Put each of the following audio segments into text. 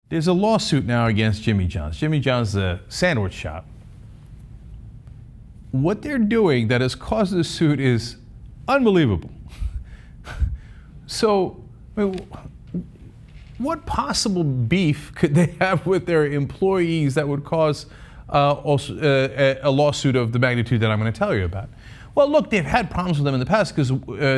There's a lawsuit now against Jimmy John's. Jimmy John's is a sandwich shop. What they're doing that has caused this suit is unbelievable. So, what possible beef could they have with their employees that would cause a lawsuit of the magnitude that I'm going to tell you about? Well, look, they've had problems with them in the past because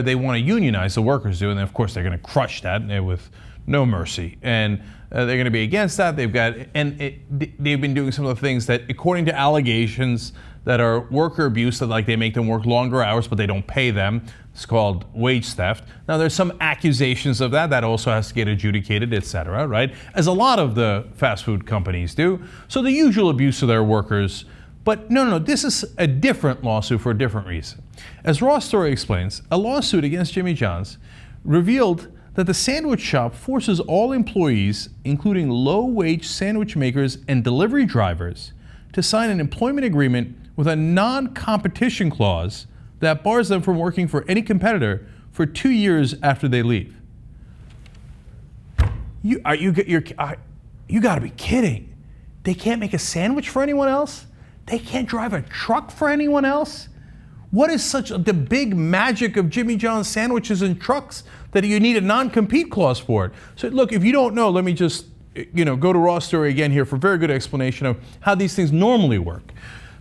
they want to unionize, the workers do, and of course they're going to crush that with no mercy. And they're going to be against that. They've been doing some of the things that, according to allegations, that are worker abuse, that like they make them work longer hours, but they don't pay them. It's called wage theft. Now, there's some accusations of that. That also has to get adjudicated, et cetera, right? As a lot of the fast food companies do. So the usual abuse of their workers. But no, this is a different lawsuit for a different reason. As Ross Story explains, a lawsuit against Jimmy John's revealed that the sandwich shop forces all employees, including low-wage sandwich makers and delivery drivers, to sign an employment agreement with a non-competition clause that bars them from working for any competitor for 2 years after they leave. You got to be kidding. They can't make a sandwich for anyone else? They can't drive a truck for anyone else? What is the big magic of Jimmy John's sandwiches and trucks that you need a non-compete clause for it? So look, if you don't know, let me just go to Ross Story again here for a very good explanation of how these things normally work.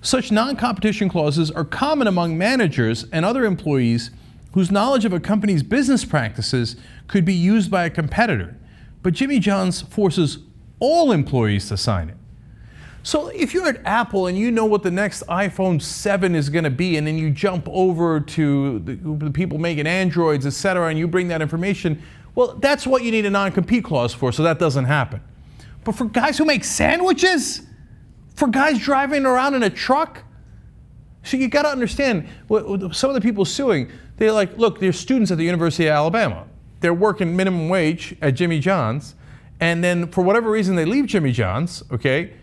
Such non-competition clauses are common among managers and other employees whose knowledge of a company's business practices could be used by a competitor. But Jimmy John's forces all employees to sign it. So if you're at Apple and you know what the next iPhone 7 is going to be, and then you jump over to the people making Androids, et cetera, and you bring that information, well, that's what you need a non-compete clause for, so that doesn't happen. But for guys who make sandwiches, for guys driving around in a truck, so you got to understand, some of the people suing, they're like, look, they're students at the University of Alabama. They're working minimum wage at Jimmy John's, and then for whatever reason they leave Jimmy John's, okay?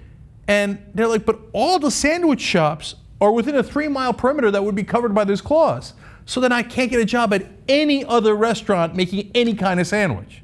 And they're like, but all the sandwich shops are within a 3-mile perimeter that would be covered by this clause. So then I can't get a job at any other restaurant making any kind of sandwich.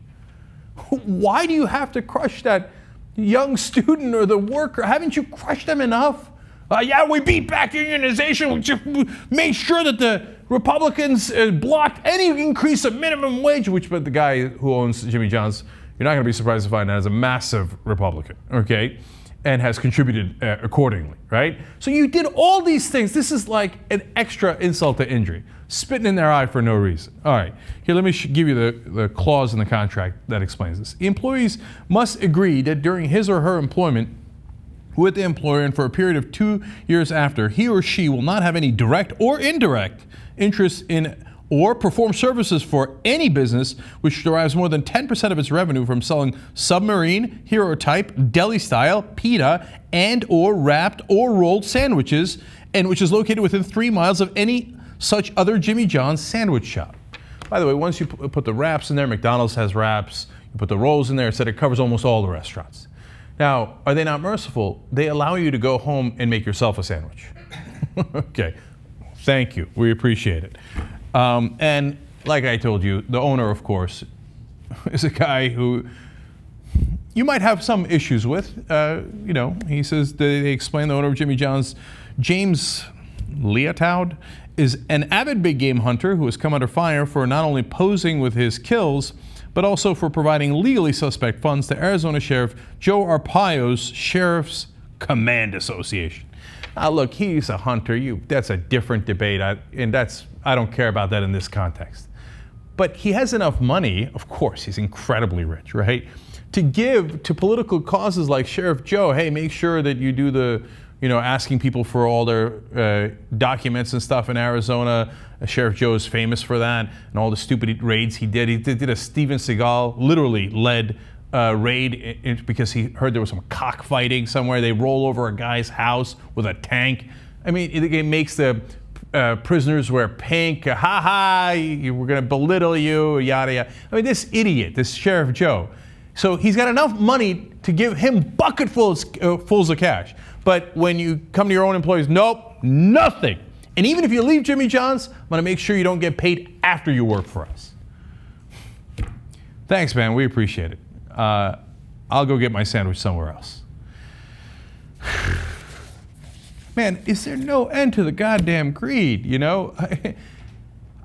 Why do you have to crush that young student or the worker? Haven't you crushed them enough? Yeah, we beat back unionization. We just made sure that the Republicans blocked any increase of minimum wage, but the guy who owns Jimmy John's, you're not going to be surprised to find out, is a massive Republican, okay? And has contributed accordingly, right? So you did all these things. This is like an extra insult to injury, spitting in their eye for no reason. All right, here, let me give you the clause in the contract that explains this. The employees must agree that during his or her employment with the employer and for a period of 2 years after, he or she will not have any direct or indirect interest in or perform services for any business which derives more than 10% of its revenue from selling submarine, hero type, deli style, pita, and or wrapped or rolled sandwiches, and which is located within 3 miles of any such other Jimmy John's sandwich shop. By the way, once you put the wraps in there, McDonald's has wraps, you put the rolls in there, it said it covers almost all the restaurants. Now, are they not merciful? They allow you to go home and make yourself a sandwich. Okay, thank you, we appreciate it. And like I told you, the owner, of course, is a guy who you might have some issues with. He says, they explain the owner of Jimmy John's, James Leotoud, is an avid big game hunter who has come under fire for not only posing with his kills, but also for providing legally suspect funds to Arizona Sheriff Joe Arpaio's Sheriff's Command Association. Now, look, he's a hunter. That's a different debate, I don't care about that in this context. But he has enough money, of course, he's incredibly rich, right, to give to political causes like Sheriff Joe. Hey, make sure that you do the, asking people for all their documents and stuff in Arizona. Sheriff Joe is famous for that, and all the stupid raids he did. He did a Steven Seagal, literally led raid because he heard there was some cockfighting somewhere. They roll over a guy's house with a tank. I mean, it makes the prisoners wear pink. Ha ha, we're going to belittle you, yada yada. I mean, this idiot, this Sheriff Joe. So he's got enough money to give him bucketfuls of cash. But when you come to your own employees, nope, nothing. And even if you leave Jimmy John's, I'm going to make sure you don't get paid after you work for us. Thanks, man. We appreciate it. I'll go get my sandwich somewhere else. Man, is there no end to the goddamn greed, you know?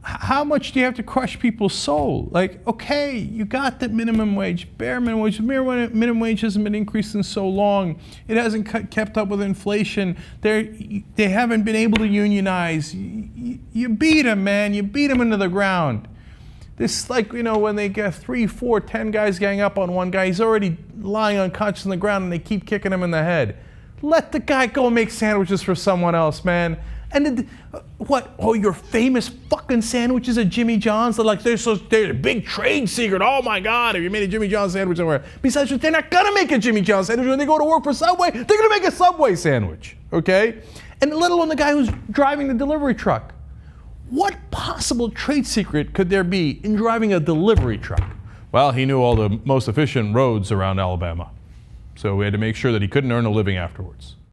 How much do you have to crush people's soul? Like, okay, you got the minimum wage, bare minimum wage. Minimum wage hasn't been increased in so long. It hasn't kept up with inflation. They haven't been able to unionize. You beat them, man. You beat them into the ground. This, like, you know, when they get 3, 4, 10 guys gang up on one guy, he's already lying unconscious on the ground and they keep kicking him in the head. Let the guy go and make sandwiches for someone else, man. And what? Oh, your famous fucking sandwiches at Jimmy John's? They're like, they're a big trade secret. Oh my God, have you made a Jimmy John's sandwich somewhere? Besides, they're not gonna make a Jimmy John's sandwich when they go to work for Subway. They're gonna make a Subway sandwich, okay? And let alone the guy who's driving the delivery truck. What possible trade secret could there be in driving a delivery truck? Well, he knew all the most efficient roads around Alabama. So we had to make sure that he couldn't earn a living afterwards.